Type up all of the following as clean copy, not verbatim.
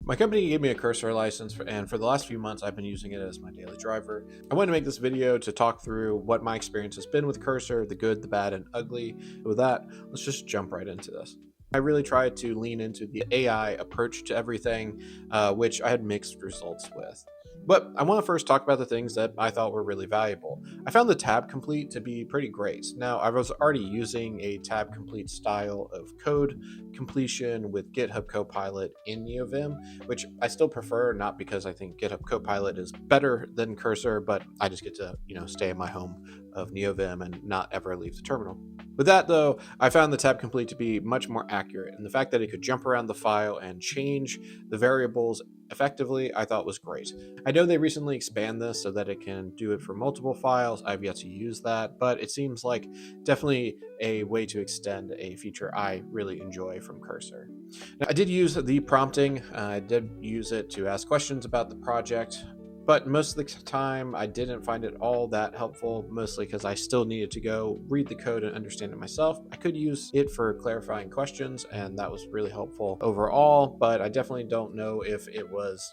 My company gave me a cursor license, and for the last few months, I've been using it as my daily driver. I wanted to make this video to talk through what my experience has been with cursor, the good, the bad, and ugly. With that, let's just jump right into this. I really tried to lean into the AI approach to everything, which I had mixed results with. But I want to first talk about the things that I thought were really valuable. I found the tab complete to be pretty great. Now, I was already using a tab complete style of code completion with GitHub Copilot in NeoVim, which I still prefer, not because I think GitHub Copilot is better than Cursor, but I just get to, stay in my home of NeoVim and not ever leave the terminal. With that, though, I found the tab complete to be much more accurate, and the fact that it could jump around the file and change the variables effectively, I thought was great. I know they recently expand this so that it can do it for multiple files. I've yet to use that, but it seems like definitely a way to extend a feature I really enjoy from Cursor. Now, I did use the prompting. I did use it to ask questions about the project, but most of the time I didn't find it all that helpful, mostly because I still needed to go read the code and understand it myself. I could use it for clarifying questions, and that was really helpful overall, but I definitely don't know if it was,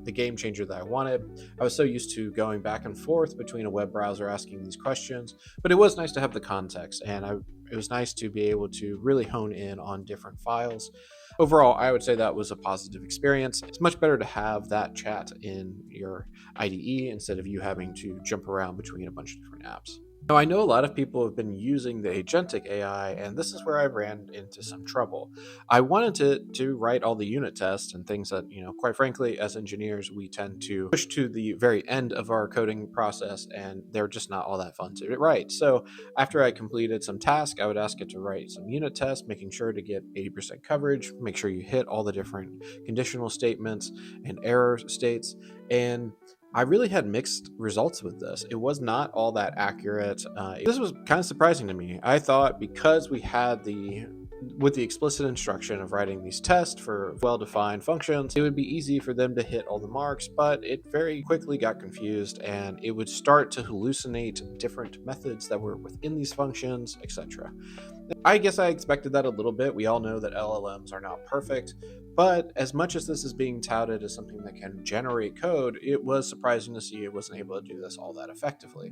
the game changer that I wanted. I was so used to going back and forth between a web browser asking these questions, but it was nice to have the context, and it was nice to be able to really hone in on different files. Overall, I would say that was a positive experience. It's much better to have that chat in your IDE instead of you having to jump around between a bunch of different apps. Now, I know a lot of people have been using the agentic AI, and this is where I ran into some trouble. I wanted to write all the unit tests and things that, quite frankly, as engineers, we tend to push to the very end of our coding process, and they're just not all that fun to write. So after I completed some task, I would ask it to write some unit tests, making sure to get 80% coverage, make sure you hit all the different conditional statements and error states, and I really had mixed results with this. It was not all that accurate. This was kind of surprising to me. I thought because we had with the explicit instruction of writing these tests for well-defined functions, it would be easy for them to hit all the marks, but it very quickly got confused and it would start to hallucinate different methods that were within these functions, etc. I guess I expected that a little bit. We all know that LLMs are not perfect, but as much as this is being touted as something that can generate code, it was surprising to see it wasn't able to do this all that effectively.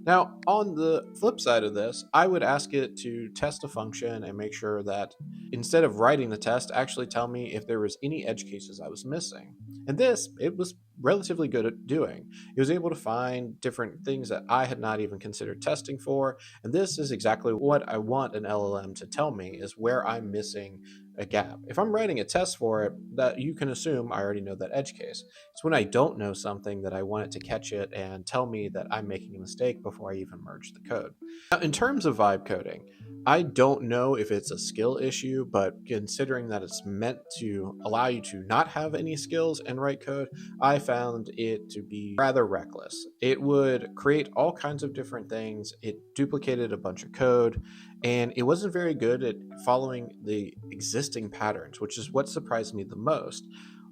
Now, on the flip side of this, I would ask it to test a function and make sure that instead of writing the test, actually tell me if there was any edge cases I was missing. And this, it was relatively good at doing. It was able to find different things that I had not even considered testing for, and this is exactly what I want an LLM to tell me, is where I'm missing a gap. If I'm writing a test for it, that you can assume I already know that edge case. It's when I don't know something that I want it to catch it and tell me that I'm making a mistake before I even merge the code. Now, in terms of vibe coding, I don't know if it's a skill issue, but considering that it's meant to allow you to not have any skills and write code, I found it to be rather reckless. It would create all kinds of different things. It duplicated a bunch of code, and it wasn't very good at following the existing patterns, which is what surprised me the most.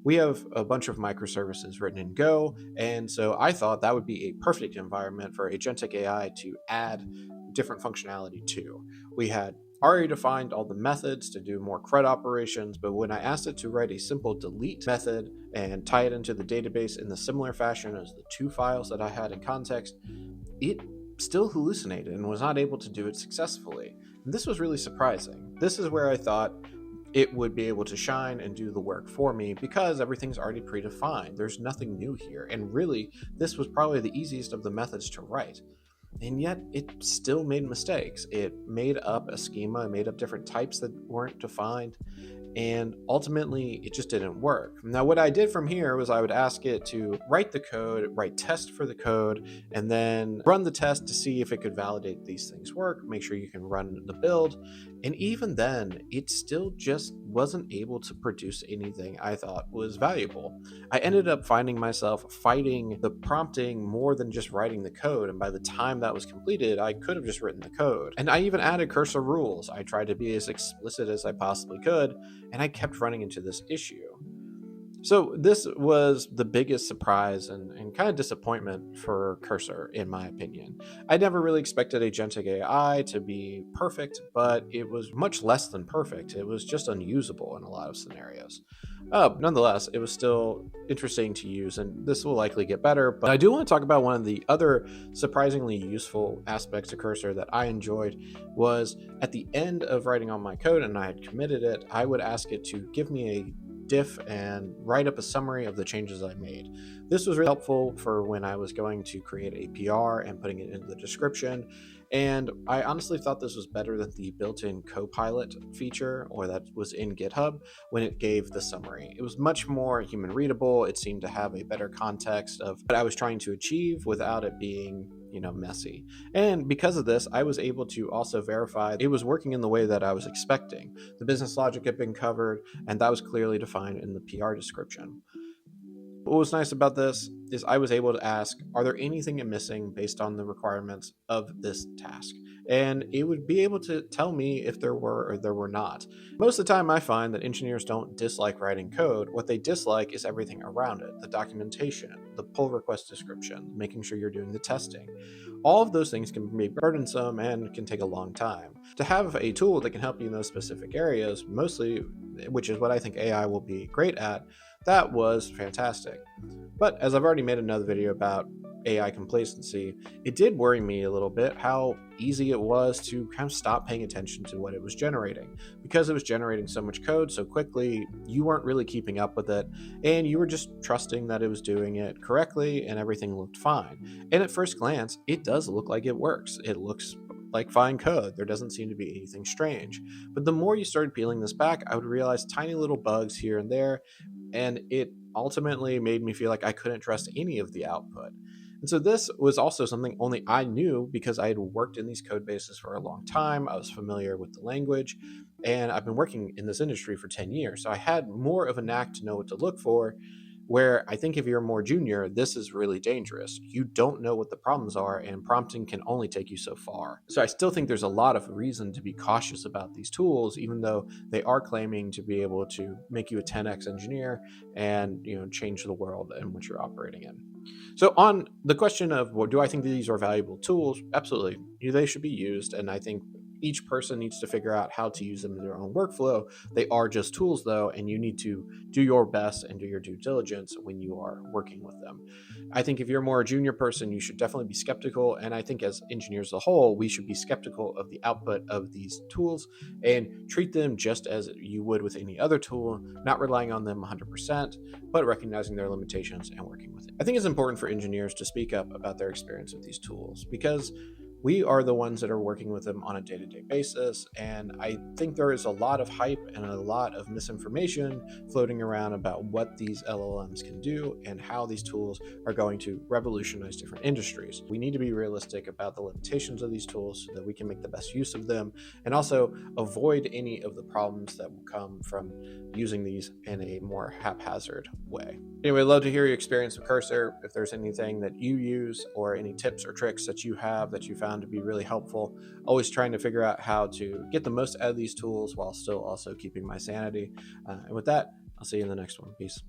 We have a bunch of microservices written in Go, and so I thought that would be a perfect environment for agentic AI to add different functionality to. We had already defined all the methods to do more CRUD operations, but when I asked it to write a simple delete method and tie it into the database in the similar fashion as the two files that I had in context, it still hallucinated and was not able to do it successfully. And this was really surprising. This is where I thought it would be able to shine and do the work for me because everything's already predefined. There's nothing new here. And really, this was probably the easiest of the methods to write. And yet it still made mistakes. It made up a schema, made up different types that weren't defined, and ultimately it just didn't work. Now, what I did from here was I would ask it to write the code, write tests for the code, and then run the test to see if it could validate these things work, make sure you can run the build. And even then, it still just wasn't able to produce anything I thought was valuable. I ended up finding myself fighting the prompting more than just writing the code, and by the time that was completed, I could have just written the code. And I even added cursor rules. I tried to be as explicit as I possibly could, and I kept running into this issue. So this was the biggest surprise and kind of disappointment for Cursor, in my opinion. I never really expected agentic AI to be perfect, but it was much less than perfect. It was just unusable in a lot of scenarios. Nonetheless, it was still interesting to use, and this will likely get better. But I do want to talk about one of the other surprisingly useful aspects of Cursor that I enjoyed was at the end of writing on my code, and I had committed it, I would ask it to give me a diff and write up a summary of the changes I made. This was really helpful for when I was going to create a PR and putting it in the description. And I honestly thought this was better than the built-in Copilot feature, or that was in GitHub, when it gave the summary. It was much more human readable. It seemed to have a better context of what I was trying to achieve without it being, messy. And because of this, I was able to also verify it was working in the way that I was expecting. The business logic had been covered, and that was clearly defined in the PR description. What was nice about this is I was able to ask, are there anything missing based on the requirements of this task? And it would be able to tell me if there were or there were not. Most of the time, I find that engineers don't dislike writing code. What they dislike is everything around it: the documentation, the pull request description, making sure you're doing the testing. All of those things can be burdensome and can take a long time. To have a tool that can help you in those specific areas, mostly, which is what I think AI will be great at, that was fantastic. But as I've already made another video about AI complacency, it did worry me a little bit how easy it was to kind of stop paying attention to what it was generating. Because it was generating so much code so quickly, you weren't really keeping up with it, and you were just trusting that it was doing it correctly and everything looked fine. And at first glance, it does look like it works. It looks like fine code. There doesn't seem to be anything strange. But the more you started peeling this back, I would realize tiny little bugs here and there, and it ultimately made me feel like I couldn't trust any of the output. And so this was also something only I knew because I had worked in these code bases for a long time. I was familiar with the language, and I've been working in this industry for 10 years. So I had more of a knack to know what to look for, where I think if you're more junior, this is really dangerous. You don't know what the problems are, and prompting can only take you so far. So I still think there's a lot of reason to be cautious about these tools, even though they are claiming to be able to make you a 10x engineer and change the world in which you're operating in. So on the question of, well, do I think these are valuable tools? Absolutely. They should be used, and I think each person needs to figure out how to use them in their own workflow. They are just tools, though, and you need to do your best and do your due diligence when you are working with them. I think if you're more a junior person, you should definitely be skeptical. And I think as engineers as a whole, we should be skeptical of the output of these tools and treat them just as you would with any other tool, not relying on them 100%, but recognizing their limitations and working with it. I think it's important for engineers to speak up about their experience with these tools because we are the ones that are working with them on a day-to-day basis, and I think there is a lot of hype and a lot of misinformation floating around about what these LLMs can do and how these tools are going to revolutionize different industries. We need to be realistic about the limitations of these tools so that we can make the best use of them and also avoid any of the problems that will come from using these in a more haphazard way. Anyway, I'd love to hear your experience with Cursor. If there's anything that you use or any tips or tricks that you have that you found to be really helpful, always trying to figure out how to get the most out of these tools while still also keeping my sanity. And with that, I'll see you in the next one. Peace.